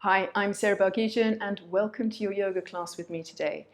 Hi, I'm Sarah Bargesian and welcome to your yoga class with me today.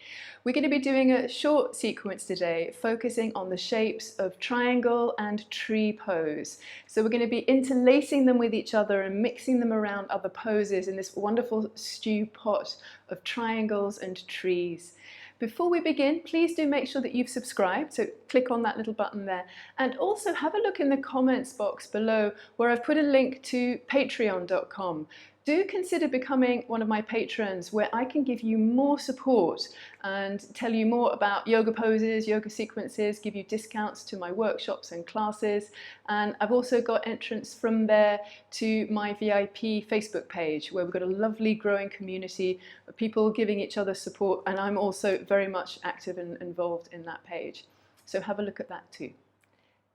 We're going to be doing a short sequence today focusing on the shapes of triangle and tree pose. So we're going to be interlacing them with each other and mixing them around other poses in this wonderful stew pot of triangles and trees. Before we begin, please do make sure that you've subscribed, so click on that little button there. And also have a look in the comments box below where I've put a link to patreon.com. Do consider becoming one of my patrons where I can give you more support and tell you more about yoga poses, yoga sequences, give you discounts to my workshops and classes. And I've also got entrance from there to my VIP Facebook page where we've got a lovely growing community of people giving each other support, and I'm also very much active and involved in that page. So have a look at that too.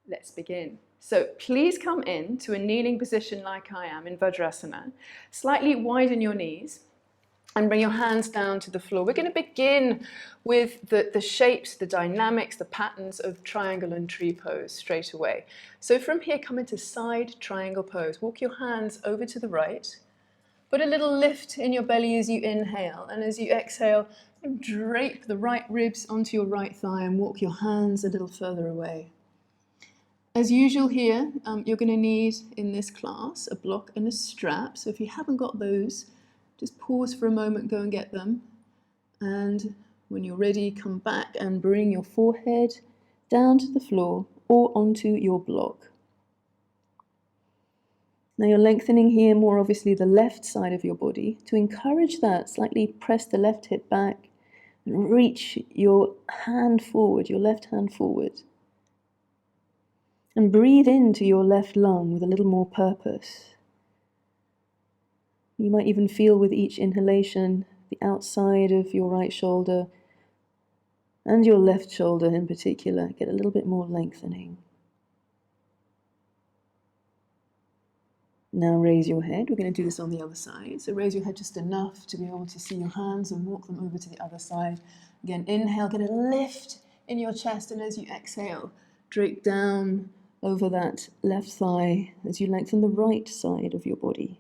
Let's begin. So please come in to a kneeling position like I am in Vrksasana. Slightly widen your knees and bring your hands down to the floor. We're going to begin with the shapes, the dynamics, the patterns of triangle and tree pose straight away. So from here, come into side triangle pose. Walk your hands over to the right. Put a little lift in your belly as you inhale, and as you exhale, drape the right ribs onto your right thigh and walk your hands a little further away. As usual here, you're going to need in this class a block and a strap. So if you haven't got those, just pause for a moment, go and get them. And when you're ready, come back and bring your forehead down to the floor or onto your block. Now you're lengthening here more obviously the left side of your body. To encourage that, slightly press the left hip back and reach your hand forward, your left hand forward. And breathe into your left lung with a little more purpose. You might even feel with each inhalation the outside of your right shoulder and your left shoulder in particular get a little bit more lengthening. Now raise your head. We're going to do this on the other side. So raise your head just enough to be able to see your hands and walk them over to the other side. Again, inhale, get a lift in your chest, and as you exhale, drape down over that left thigh as you lengthen the right side of your body.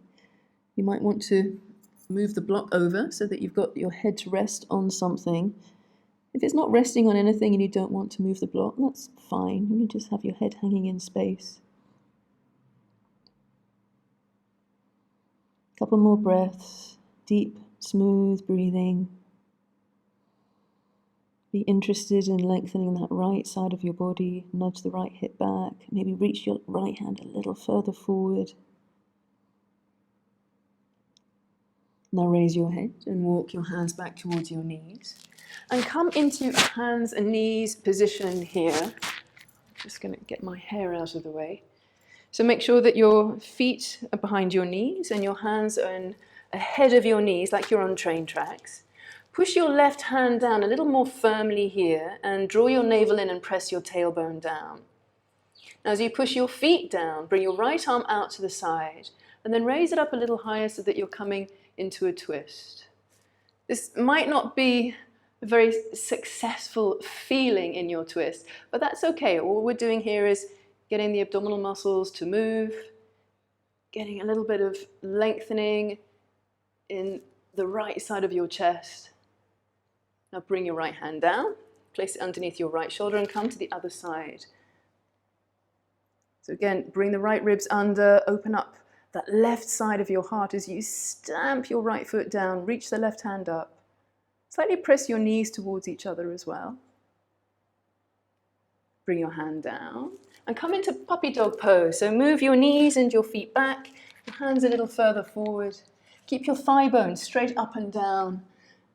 You might want to move the block over so that you've got your head to rest on something. If it's not resting on anything and you don't want to move the block, that's fine. You just have your head hanging in space. Couple more breaths, deep, smooth breathing. Be interested in lengthening that right side of your body. Nudge the right hip back. Maybe reach your right hand a little further forward. Now raise your head and walk your hands back towards your knees. And come into a hands and knees position here. I'm just going to get my hair out of the way. So make sure that your feet are behind your knees and your hands are ahead of your knees like you're on train tracks. Push your left hand down a little more firmly here and draw your navel in and press your tailbone down. Now as you push your feet down, bring your right arm out to the side and then raise it up a little higher so that you're coming into a twist. This might not be a very successful feeling in your twist, but that's okay. All we're doing here is getting the abdominal muscles to move, getting a little bit of lengthening in the right side of your chest. Now bring your right hand down, place it underneath your right shoulder and come to the other side. So again, bring the right ribs under, open up that left side of your heart as you stamp your right foot down, reach the left hand up. Slightly press your knees towards each other as well. Bring your hand down and come into puppy dog pose. So move your knees and your feet back, your hands a little further forward. Keep your thigh bones straight up and down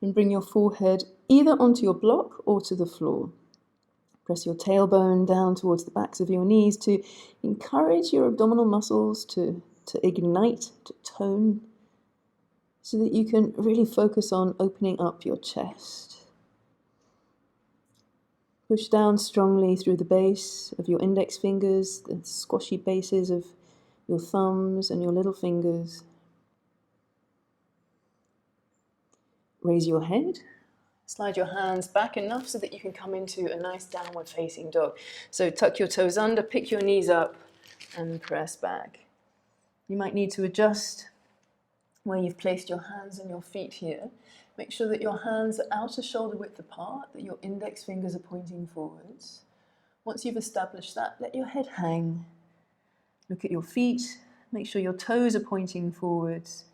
and bring your forehead either onto your block or to the floor. Press your tailbone down towards the backs of your knees to encourage your abdominal muscles to ignite, to tone, so that you can really focus on opening up your chest. Push down strongly through the base of your index fingers, the squashy bases of your thumbs and your little fingers. Raise your head. Slide your hands back enough so that you can come into a nice downward facing dog. So tuck your toes under, pick your knees up and press back. You might need to adjust where you've placed your hands and your feet here. Make sure that your hands are outer shoulder width apart, that your index fingers are pointing forwards. Once you've established that, let your head hang. Look at your feet, make sure your toes are pointing forwards.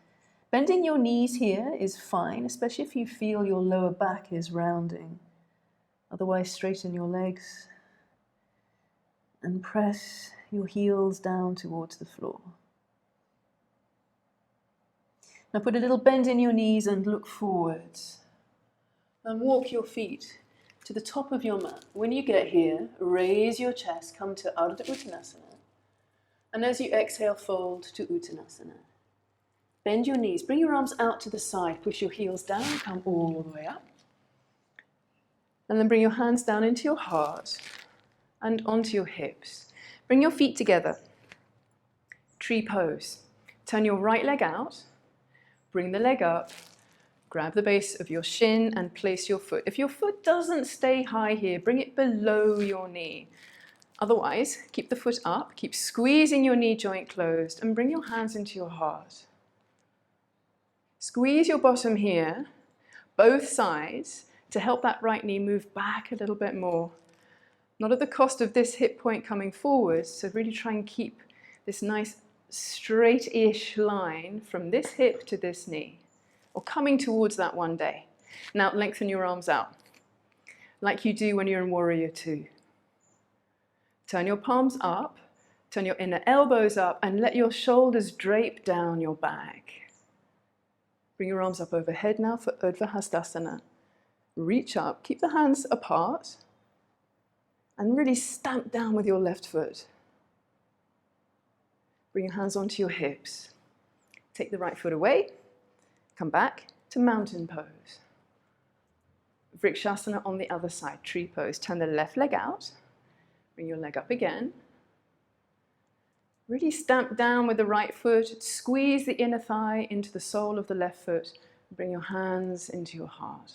Bending your knees here is fine, especially if you feel your lower back is rounding. Otherwise, straighten your legs and press your heels down towards the floor. Now put a little bend in your knees and look forwards. And walk your feet to the top of your mat. When you get here, raise your chest, come to Ardha Uttanasana. And as you exhale, fold to Uttanasana. Bend your knees, bring your arms out to the side, push your heels down, come all the way up. And then bring your hands down into your heart and onto your hips. Bring your feet together. Tree pose. Turn your right leg out, bring the leg up, grab the base of your shin and place your foot. If your foot doesn't stay high here, bring it below your knee. Otherwise, keep the foot up, keep squeezing your knee joint closed and bring your hands into your heart. Squeeze your bottom here, both sides, to help that right knee move back a little bit more. Not at the cost of this hip point coming forward, so really try and keep this nice straight-ish line from this hip to this knee, or coming towards that one day. Now lengthen your arms out, like you do when you're in Warrior Two. Turn your palms up, turn your inner elbows up, and let your shoulders drape down your back. Bring your arms up overhead now for Urdhva Hastasana. Reach up, keep the hands apart, and really stamp down with your left foot. Bring your hands onto your hips. Take the right foot away, come back to mountain pose. Vrksasana on the other side, tree pose. Turn the left leg out. Bring your leg up again. Really stamp down with the right foot. Squeeze the inner thigh into the sole of the left foot. Bring your hands into your heart.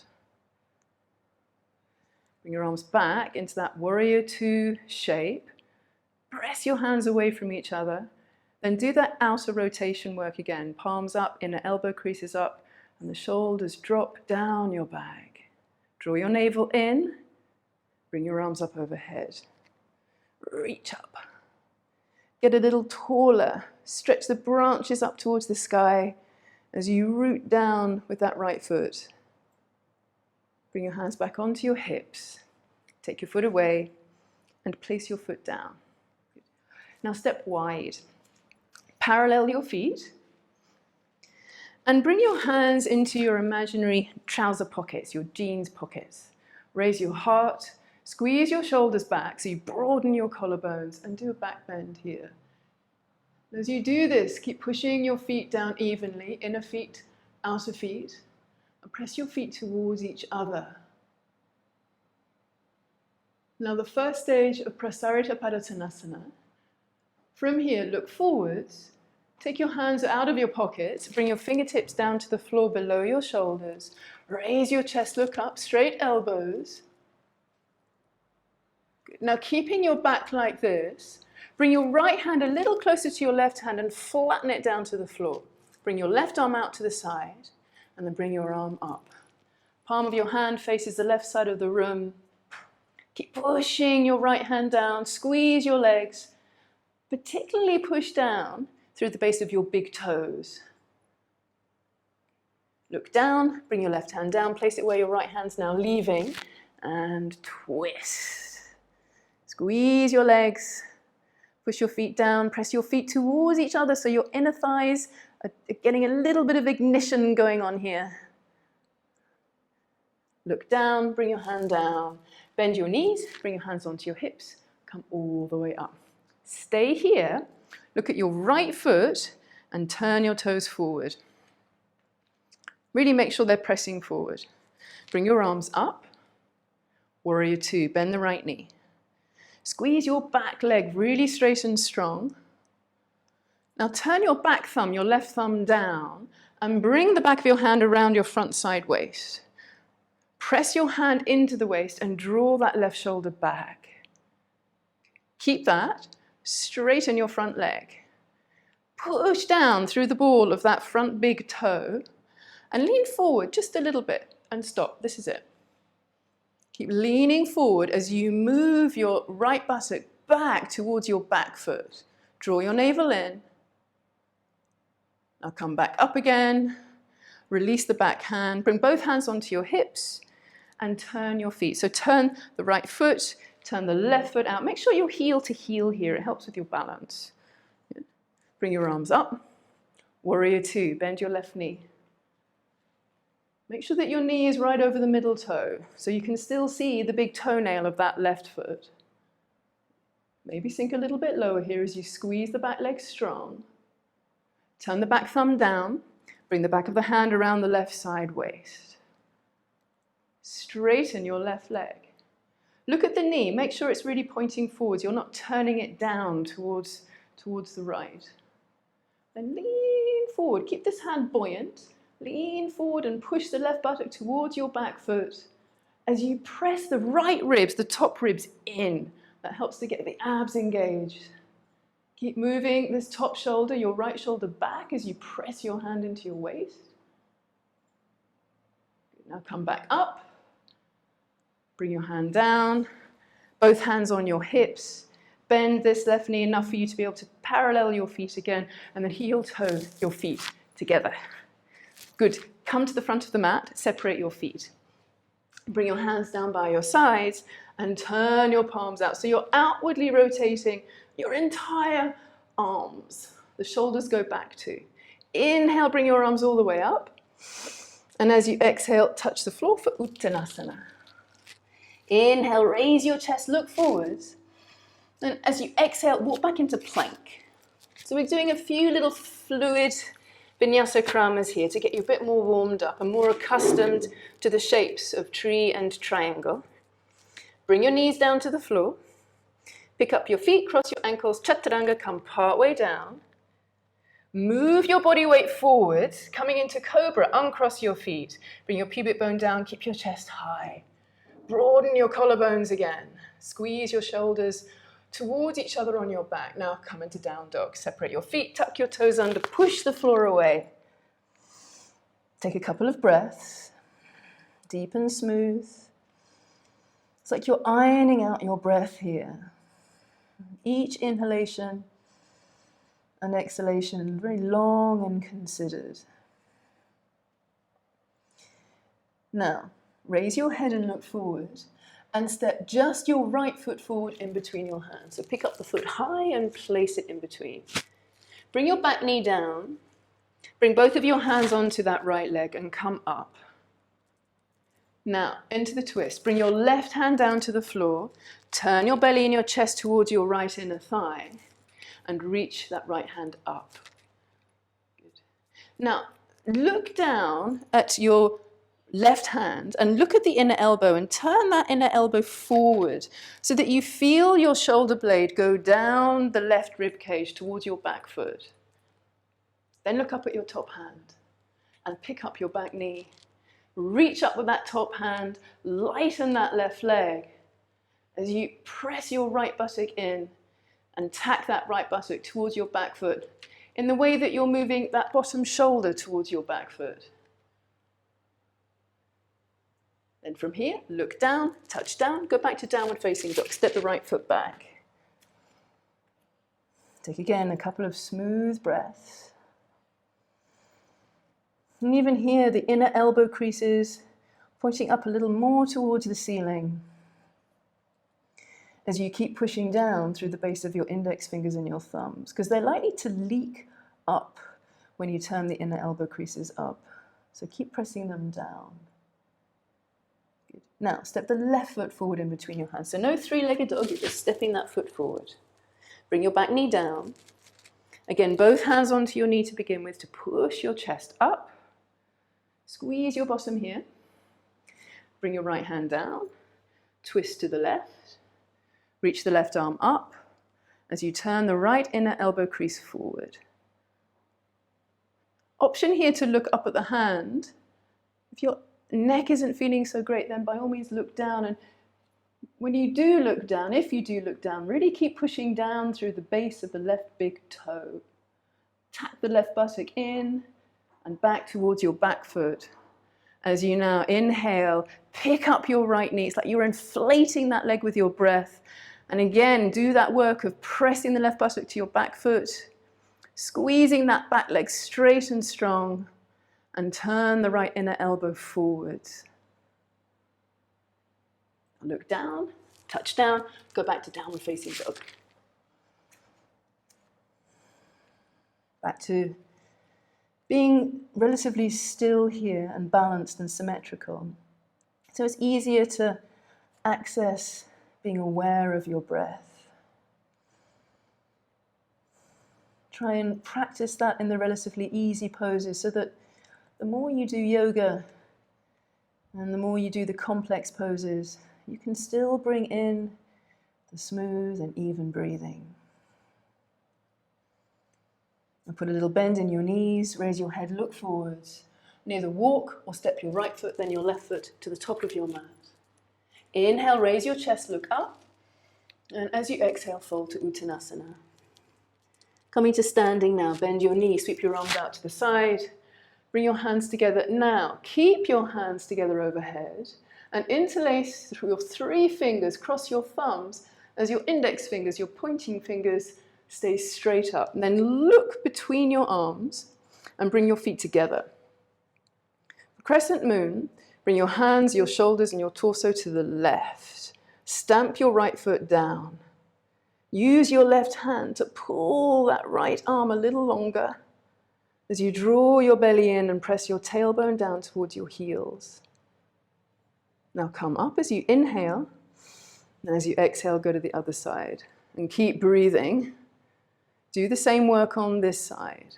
Bring your arms back into that Warrior Two shape. Press your hands away from each other. Then do that outer rotation work again. Palms up, inner elbow creases up, and the shoulders drop down your back. Draw your navel in. Bring your arms up overhead. Reach up. Get a little taller. Stretch the branches up towards the sky as you root down with that right foot. Bring your hands back onto your hips. Take your foot away and place your foot down. Now step wide. Parallel your feet. And bring your hands into your imaginary trouser pockets, your jeans pockets. Raise your heart. Squeeze your shoulders back so you broaden your collarbones and do a back bend here. As you do this, keep pushing your feet down evenly, inner feet, outer feet, and press your feet towards each other. Now the first stage of Prasarita Padottanasana. From here, look forwards, take your hands out of your pockets, bring your fingertips down to the floor below your shoulders, raise your chest, look up, straight elbows. Now keeping your back like this, bring your right hand a little closer to your left hand and flatten it down to the floor. Bring your left arm out to the side and then bring your arm up. Palm of your hand faces the left side of the room. Keep pushing your right hand down, squeeze your legs, particularly push down through the base of your big toes. Look down, bring your left hand down, place it where your right hand's now leaving, and twist. Squeeze your legs, push your feet down, press your feet towards each other so your inner thighs are getting a little bit of ignition going on here. Look down, bring your hand down, bend your knees, bring your hands onto your hips, come all the way up. Stay here, look at your right foot and turn your toes forward. Really make sure they're pressing forward. Bring your arms up, Warrior Two, bend the right knee. Squeeze your back leg really straight and strong. Now turn your back thumb, your left thumb down, and bring the back of your hand around your front side waist. Press your hand into the waist and draw that left shoulder back. Keep that. Straighten your front leg. Push down through the ball of that front big toe and lean forward just a little bit and stop. This is it. Keep leaning forward as you move your right buttock back towards your back foot. Draw your navel in. Now come back up again. Release the back hand. Bring both hands onto your hips and turn your feet. So turn the right foot, turn the left foot out. Make sure you're heel to heel here. It helps with your balance. Bring your arms up. Warrior two. Bend your left knee. Make sure that your knee is right over the middle toe so you can still see the big toenail of that left foot. Maybe sink a little bit lower here as you squeeze the back leg strong. Turn the back thumb down. Bring the back of the hand around the left side waist. Straighten your left leg. Look at the knee. Make sure it's really pointing forwards. You're not turning it down towards the right. Then lean forward. Keep this hand buoyant. Lean forward and push the left buttock towards your back foot as you press the right ribs, the top ribs in. That helps to get the abs engaged. Keep moving this top shoulder, your right shoulder back as you press your hand into your waist. Now come back up. Bring your hand down. Both hands on your hips. Bend this left knee enough for you to be able to parallel your feet again and then heel toe your feet together. Good. Come to the front of the mat, separate your feet. Bring your hands down by your sides and turn your palms out. So you're outwardly rotating your entire arms. The shoulders go back too. Inhale, bring your arms all the way up. And as you exhale, touch the floor for Uttanasana. Inhale, raise your chest, look forwards. And as you exhale, walk back into plank. So we're doing a few little fluid vinyasa kramas here to get you a bit more warmed up and more accustomed to the shapes of tree and triangle. Bring your knees down to the floor. Pick up your feet, cross your ankles, chaturanga, come part way down. Move your body weight forward, coming into cobra, uncross your feet. Bring your pubic bone down, keep your chest high. Broaden your collarbones again. Squeeze your shoulders towards each other on your back. Now come into down dog. Separate your feet, tuck your toes under, push the floor away. Take a couple of breaths, deep and smooth. It's like you're ironing out your breath here. Each inhalation and exhalation, very long and considered. Now, raise your head and look forward. And step just your right foot forward in between your hands. So pick up the foot high and place it in between. Bring your back knee down. Bring both of your hands onto that right leg and come up. Now, into the twist. Bring your left hand down to the floor. Turn your belly and your chest towards your right inner thigh. And reach that right hand up. Good. Now, look down at your left hand and look at the inner elbow and turn that inner elbow forward so that you feel your shoulder blade go down the left rib cage towards your back foot. Then look up at your top hand and pick up your back knee. Reach up with that top hand, lighten that left leg as you press your right buttock in and tack that right buttock towards your back foot in the way that you're moving that bottom shoulder towards your back foot. Then from here, look down, touch down, go back to downward facing dog. Step the right foot back. Take again a couple of smooth breaths. And even here, the inner elbow creases pointing up a little more towards the ceiling as you keep pushing down through the base of your index fingers and your thumbs, because they're likely to leak up when you turn the inner elbow creases up. So keep pressing them down. Good. Now, step the left foot forward in between your hands. So no three-legged dog, you're just stepping that foot forward. Bring your back knee down. Again, both hands onto your knee to begin with to push your chest up. Squeeze your bottom here. Bring your right hand down. Twist to the left. Reach the left arm up as you turn the right inner elbow crease forward. Option here to look up at the hand. If your neck isn't feeling so great, then by all means look down. And when you do look down, if you do look down, really keep pushing down through the base of the left big toe. Tap the left buttock in and back towards your back foot. As you now inhale, pick up your right knee. It's like you're inflating that leg with your breath. And again, do that work of pressing the left buttock to your back foot, squeezing that back leg straight and strong, and turn the right inner elbow forwards. Look down, touch down, go back to downward facing dog. Back to being relatively still here and balanced and symmetrical. So it's easier to access being aware of your breath. Try and practice that in the relatively easy poses so that the more you do yoga and the more you do the complex poses, you can still bring in the smooth and even breathing. And put a little bend in your knees, raise your head, look forwards. Neither walk or step your right foot, then your left foot to the top of your mat. Inhale, raise your chest, look up. And as you exhale, fold to Uttanasana. Coming to standing now, bend your knees, sweep your arms out to the side. Bring your hands together now. Keep your hands together overhead and interlace your 3 fingers, cross your thumbs as your index fingers, your pointing fingers stay straight up. And then look between your arms and bring your feet together. Crescent Moon, bring your hands, your shoulders and your torso to the left. Stamp your right foot down. Use your left hand to pull that right arm a little longer as you draw your belly in and press your tailbone down towards your heels. Now come up as you inhale, and as you exhale, go to the other side. And keep breathing. Do the same work on this side.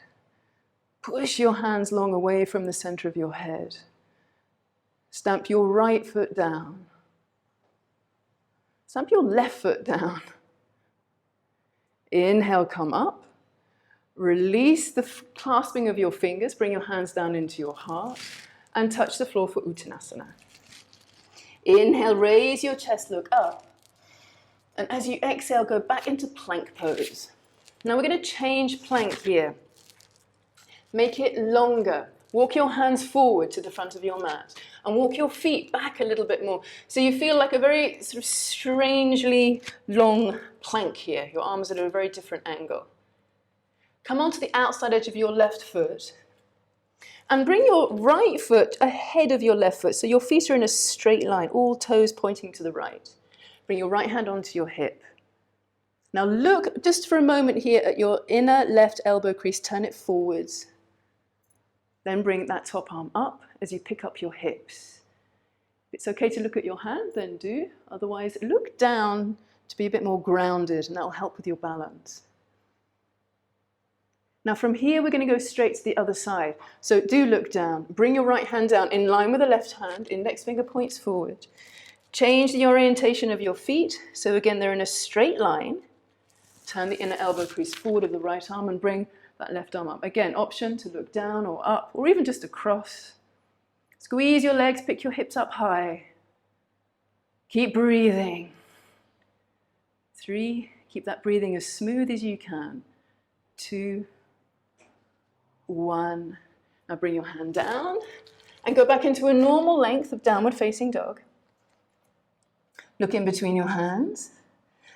Push your hands long away from the center of your head. Stamp your right foot down. Stamp your left foot down. Inhale, come up. Release the clasping of your fingers. Bring your hands down into your heart and touch the floor for Uttanasana. Inhale, raise your chest, look up. And as you exhale, go back into plank pose. Now we're going to change plank here. Make it longer. Walk your hands forward to the front of your mat and walk your feet back a little bit more. So you feel like a very sort of strangely long plank here. Your arms are at a very different angle. Come onto the outside edge of your left foot and bring your right foot ahead of your left foot. So your feet are in a straight line, all toes pointing to the right. Bring your right hand onto your hip. Now look just for a moment here at your inner left elbow crease, turn it forwards. Then bring that top arm up as you pick up your hips. If it's okay to look at your hand, then do. Otherwise, look down to be a bit more grounded, and that will help with your balance. Now from here, we're going to go straight to the other side. So do look down. Bring your right hand down in line with the left hand. Index finger points forward. Change the orientation of your feet. So again, they're in a straight line. Turn the inner elbow crease forward of the right arm and bring that left arm up. Again, option to look down or up, or even just across. Squeeze your legs, pick your hips up high. Keep breathing. 3, keep that breathing as smooth as you can. 2, 1. Now bring your hand down and go back into a normal length of downward facing dog. Look in between your hands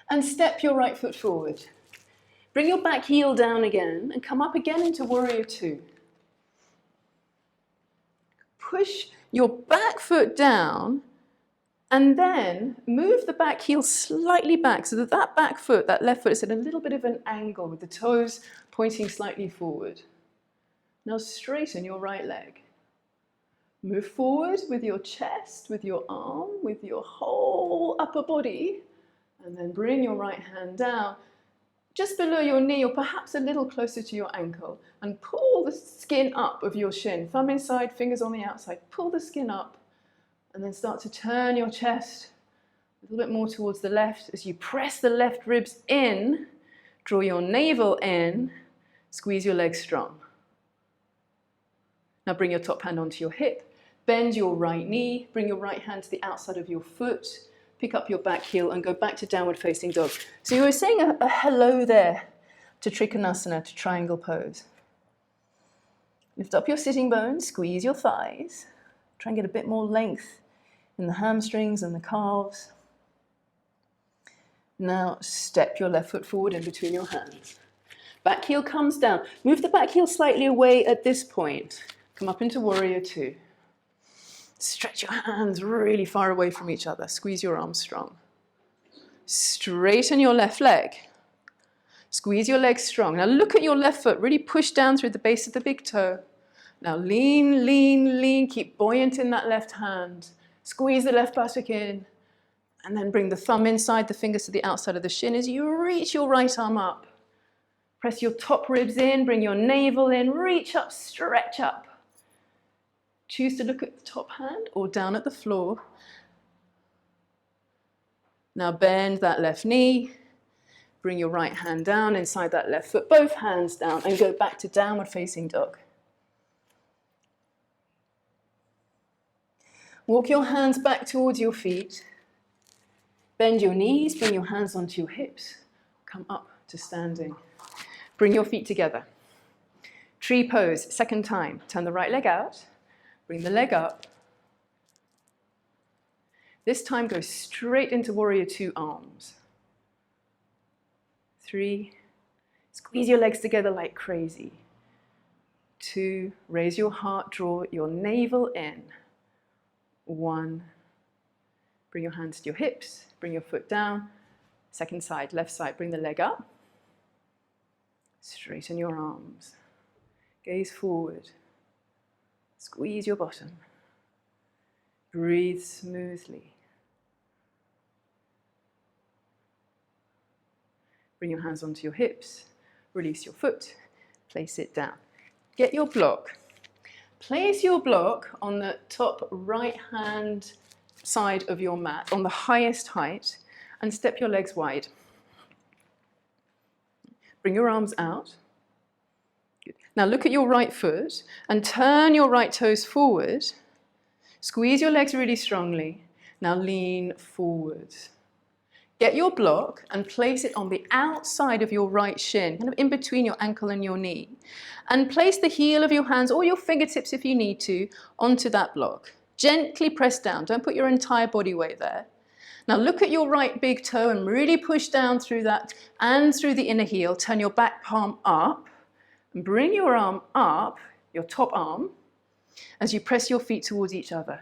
and step your right foot forward. Bring your back heel down again and come up again into Warrior 2. Push your back foot down and then move the back heel slightly back so that that back foot, that left foot, is at a little bit of an angle with the toes pointing slightly forward. Now straighten your right leg. Move forward with your chest, with your arm, with your whole upper body, and then bring your right hand down just below your knee or perhaps a little closer to your ankle, and pull the skin up of your shin. Thumb inside, fingers on the outside. Pull the skin up and then start to turn your chest a little bit more towards the left as you press the left ribs in, draw your navel in, squeeze your legs strong. Now bring your top hand onto your hip, bend your right knee, bring your right hand to the outside of your foot, pick up your back heel and go back to downward facing dog. So you were saying a hello there to Trikonasana, to triangle pose. Lift up your sitting bones, squeeze your thighs. Try and get a bit more length in the hamstrings and the calves. Now step your left foot forward in between your hands. Back heel comes down. Move the back heel slightly away at this point. Come up into warrior two. Stretch your hands really far away from each other. Squeeze your arms strong. Straighten your left leg. Squeeze your legs strong. Now look at your left foot. Really push down through the base of the big toe. Now lean, lean, lean. Keep buoyant in that left hand. Squeeze the left buttock in. And then bring the thumb inside, the fingers to the outside of the shin as you reach your right arm up. Press your top ribs in. Bring your navel in. Reach up, stretch up. Choose to look at the top hand or down at the floor. Now bend that left knee. Bring your right hand down inside that left foot, both hands down, and go back to downward facing dog. Walk your hands back towards your feet. Bend your knees, bring your hands onto your hips. Come up to standing. Bring your feet together. Tree pose, second time. Turn the right leg out. Bring the leg up. This time go straight into warrior two arms. 3. Squeeze your legs together like crazy. 2. Raise your heart, draw your navel in. 1. Bring your hands to your hips, bring your foot down. Second side, left side, bring the leg up. Straighten your arms. Gaze forward. Squeeze your bottom. Breathe smoothly. Bring your hands onto your hips. Release your foot. Place it down. Get your block. Place your block on the top right-hand side of your mat, on the highest height, and step your legs wide. Bring your arms out. Good. Now look at your right foot and turn your right toes forward. Squeeze your legs really strongly. Now lean forward. Get your block and place it on the outside of your right shin, kind of in between your ankle and your knee. And place the heel of your hands or your fingertips if you need to onto that block. Gently press down. Don't put your entire body weight there. Now look at your right big toe and really push down through that and through the inner heel. Turn your back palm up and bring your arm up, your top arm, as you press your feet towards each other.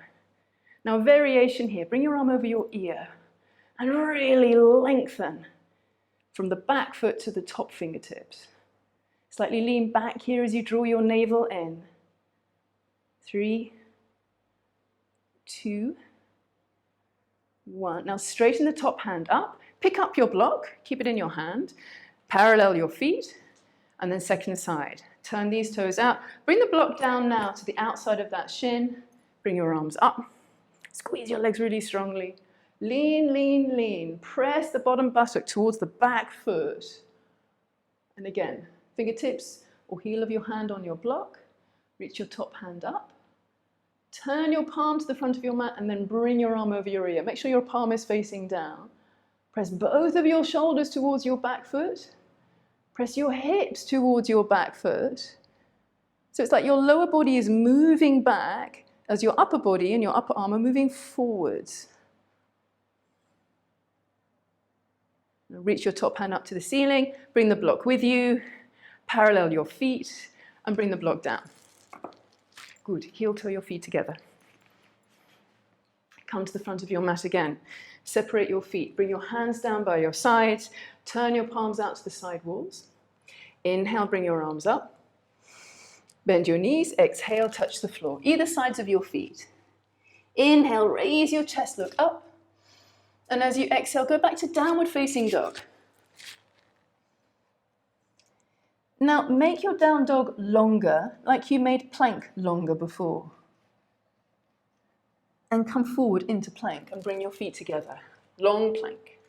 Now variation here. Bring your arm over your ear and really lengthen from the back foot to the top fingertips. Slightly lean back here as you draw your navel in. 3, 2, 1. Now straighten the top hand up. Pick up your block. Keep it in your hand. Parallel your feet. And then second side. Turn these toes out. Bring the block down now to the outside of that shin. Bring your arms up. Squeeze your legs really strongly. Lean, lean, lean. Press the bottom buttock towards the back foot. And again, fingertips or heel of your hand on your block. Reach your top hand up. Turn your palm to the front of your mat and then bring your arm over your ear. Make sure your palm is facing down. Press both of your shoulders towards your back foot. Press your hips towards your back foot. So it's like your lower body is moving back as your upper body and your upper arm are moving forwards. Reach your top hand up to the ceiling. Bring the block with you. Parallel your feet and bring the block down. Good. Heel toe your feet together. Come to the front of your mat again. Separate your feet. Bring your hands down by your sides. Turn your palms out to the side walls. Inhale, bring your arms up. Bend your knees. Exhale, touch the floor. Either sides of your feet. Inhale, raise your chest, look up. And as you exhale, go back to downward facing dog. Now make your down dog longer, like you made plank longer before. And come forward into plank and bring your feet together. Long plank.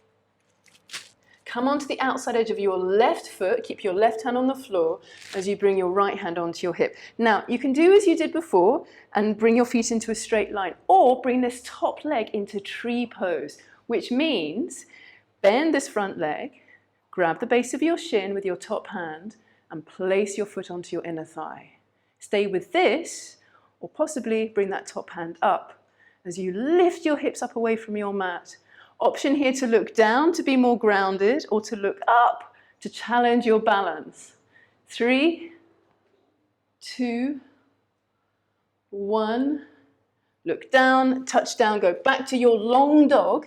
Come onto the outside edge of your left foot. Keep your left hand on the floor as you bring your right hand onto your hip. Now you can do as you did before and bring your feet into a straight line, or bring this top leg into tree pose, which means bend this front leg, grab the base of your shin with your top hand, and place your foot onto your inner thigh. Stay with this, or possibly bring that top hand up as you lift your hips up away from your mat. Option here to look down to be more grounded, or to look up to challenge your balance. 3, 2, 1. Look down, touch down, go back to your long dog.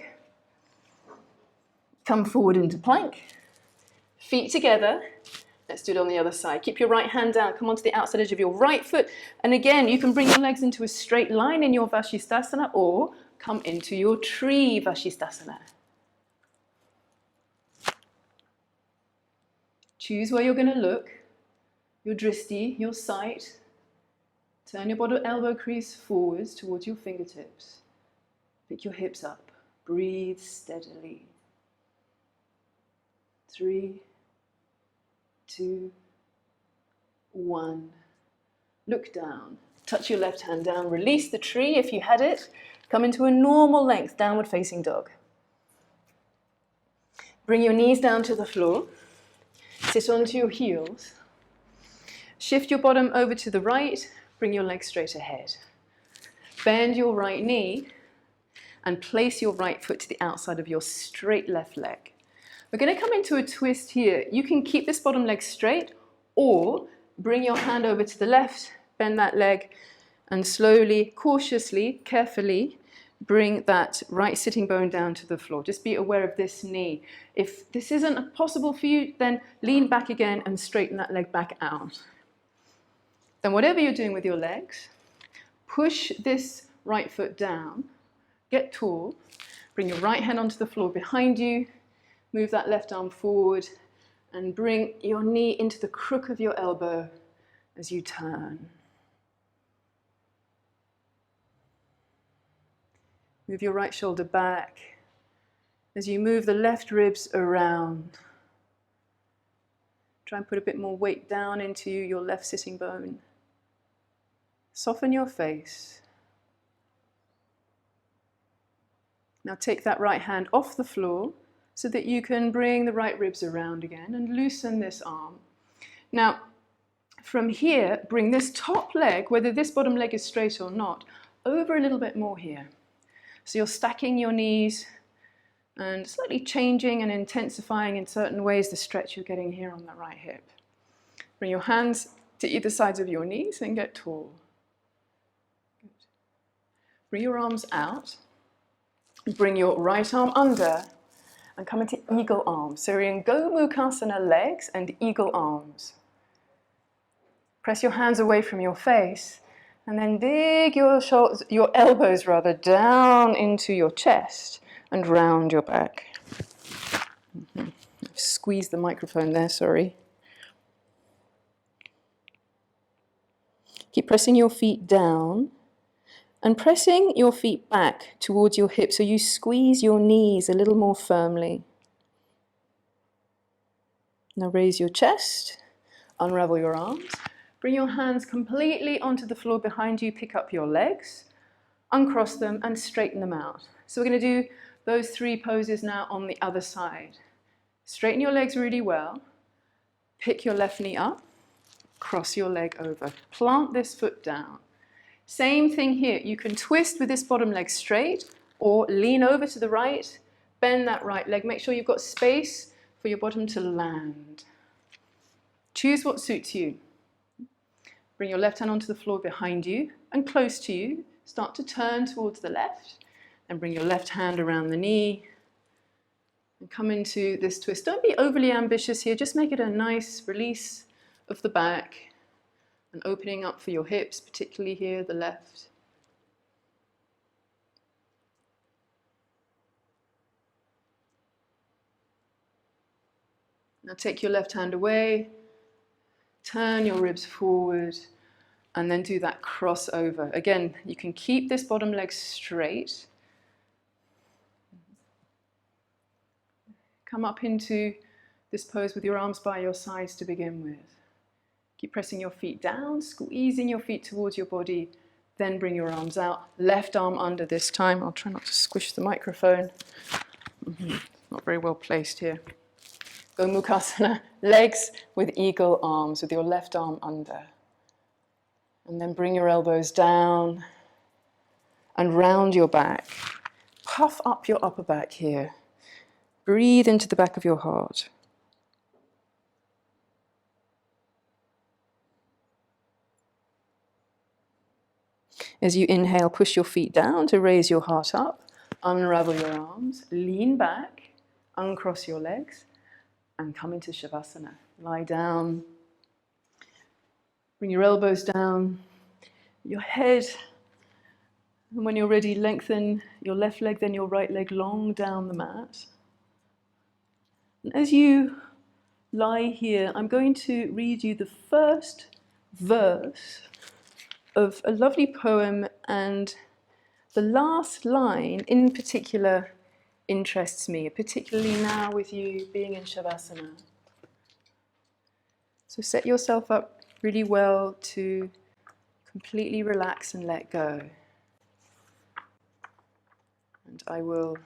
Come forward into plank. Feet together. Let's do it on the other side. Keep your right hand down. Come onto the outside edge of your right foot. And again, you can bring your legs into a straight line in your Vrksasana, or come into your tree Vrksasana. Choose where you're going to look. Your dristi, your sight. Turn your bottom elbow crease forwards towards your fingertips. Pick your hips up. Breathe steadily. 3, 2, 1. Look down. Touch your left hand down. Release the tree if you had it. Come into a normal length, downward facing dog. Bring your knees down to the floor. Sit onto your heels. Shift your bottom over to the right. Bring your legs straight ahead. Bend your right knee and place your right foot to the outside of your straight left leg. We're going to come into a twist here. You can keep this bottom leg straight, or bring your hand over to the left, bend that leg, and slowly, cautiously, carefully bring that right sitting bone down to the floor. Just be aware of this knee. If this isn't possible for you, then lean back again and straighten that leg back out. Then whatever you're doing with your legs, push this right foot down, get tall, bring your right hand onto the floor behind you, move that left arm forward, and bring your knee into the crook of your elbow as you turn. Move your right shoulder back as you move the left ribs around. Try and put a bit more weight down into your left sitting bone. Soften your face. Now take that right hand off the floor so that you can bring the right ribs around again and loosen this arm. Now, from here, bring this top leg, whether this bottom leg is straight or not, over a little bit more here. So you're stacking your knees and slightly changing and intensifying in certain ways the stretch you're getting here on the right hip. Bring your hands to either sides of your knees and get tall. Good. Bring your arms out. Bring your right arm under and come into eagle arms. So we're in Gomukhasana legs and eagle arms. Press your hands away from your face and then dig your elbows down into your chest and round your back. Squeeze the microphone there, sorry. Keep pressing your feet down and pressing your feet back towards your hips so you squeeze your knees a little more firmly. Now raise your chest, unravel your arms, bring your hands completely onto the floor behind you, pick up your legs, uncross them and straighten them out. So we're going to do those 3 poses now on the other side. Straighten your legs really well, pick your left knee up, cross your leg over, plant this foot down. Same thing here, you can twist with this bottom leg straight or lean over to the right, bend that right leg, make sure you've got space for your bottom to land. Choose what suits you. Bring your left hand onto the floor behind you and close to you. Start to turn towards the left and bring your left hand around the knee and come into this twist. Don't be overly ambitious here, just make it a nice release of the back and opening up for your hips, particularly here, the left. Now take your left hand away, turn your ribs forward, and then do that crossover. Again, you can keep this bottom leg straight. Come up into this pose with your arms by your sides to begin with. Keep pressing your feet down, squeezing your feet towards your body, then bring your arms out. Left arm under this time. I'll try not to squish the microphone. Not very well placed here. Gomukhasana, legs with eagle arms, with your left arm under. And then bring your elbows down and round your back. Puff up your upper back here. Breathe into the back of your heart. As you inhale, push your feet down to raise your heart up. Unravel your arms, lean back, uncross your legs, and come into Shavasana. Lie down. Bring your elbows down, your head, and when you're ready, lengthen your left leg, then your right leg long down the mat. And as you lie here, I'm going to read you the first verse of a lovely poem, and the last line in particular interests me, particularly now with you being in Shavasana. So set yourself up really well to completely relax and let go. And I will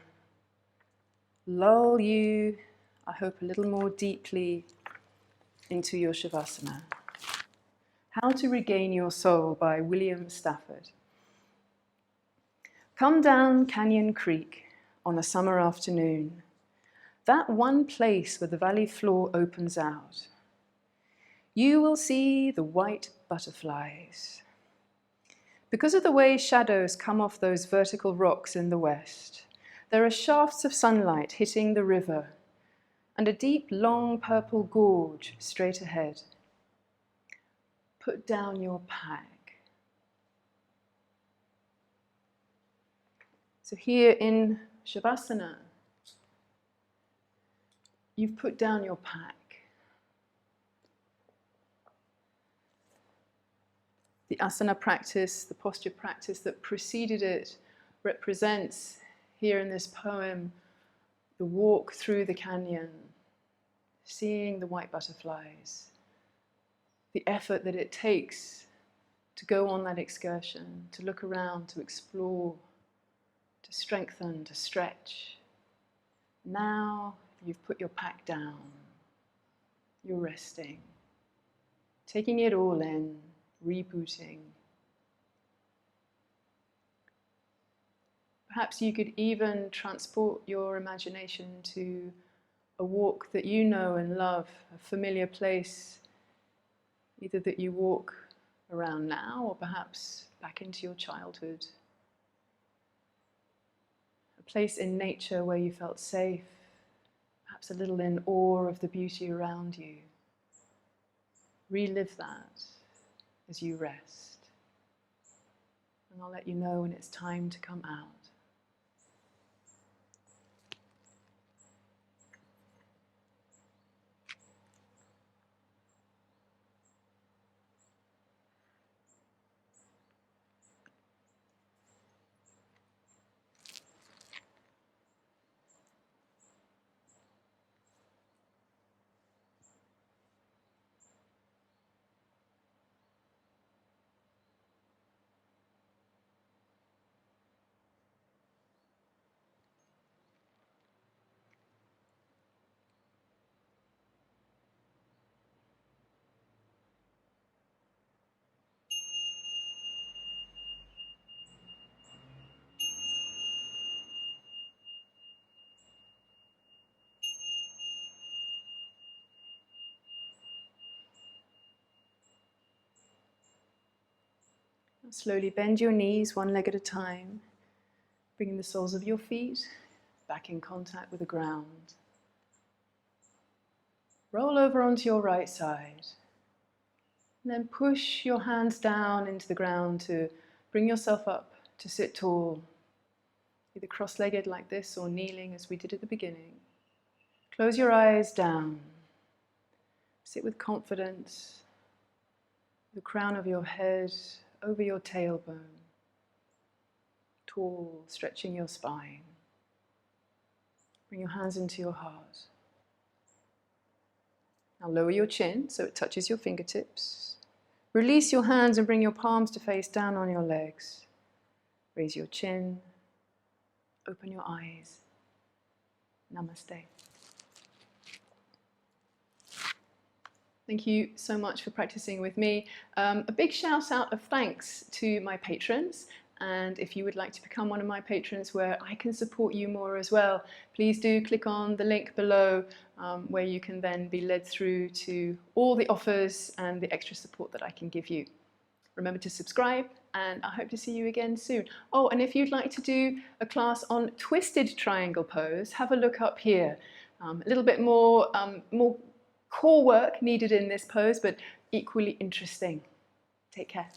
lull you, I hope, a little more deeply into your Shavasana. How to Regain Your Soul by William Stafford. Come down Canyon Creek on a summer afternoon, that one place where the valley floor opens out. You will see the white butterflies. Because of the way shadows come off those vertical rocks in the west, there are shafts of sunlight hitting the river and a deep, long purple gorge straight ahead. Put down your pack. So here in Shavasana, you've put down your pack. The asana practice, the posture practice that preceded it, represents here in this poem the walk through the canyon, seeing the white butterflies, the effort that it takes to go on that excursion, to look around, to explore, to strengthen, to stretch. Now you've put your pack down, you're resting, taking it all in, rebooting. Perhaps you could even transport your imagination to a walk that you know and love, a familiar place, either that you walk around now or perhaps back into your childhood. A place in nature where you felt safe, perhaps a little in awe of the beauty around you. Relive that as you rest. And I'll let you know when it's time to come out. Slowly bend your knees one leg at a time, bringing the soles of your feet back in contact with the ground. Roll over onto your right side. And then push your hands down into the ground to bring yourself up to sit tall, either cross-legged like this or kneeling as we did at the beginning. Close your eyes down. Sit with confidence, the crown of your head over your tailbone, tall, stretching your spine. Bring your hands into your heart. Now lower your chin so it touches your fingertips. Release your hands and bring your palms to face down on your legs. Raise your chin. Open your eyes. Namaste. Thank you so much for practicing with me. A big shout out of thanks to my patrons. And if you would like to become one of my patrons where I can support you more as well, please do click on the link below where you can then be led through to all the offers and the extra support that I can give you. Remember to subscribe, and I hope to see you again soon. Oh, and if you'd like to do a class on twisted triangle pose, have a look up here. A little bit more core work needed in this pose, but equally interesting. Take care.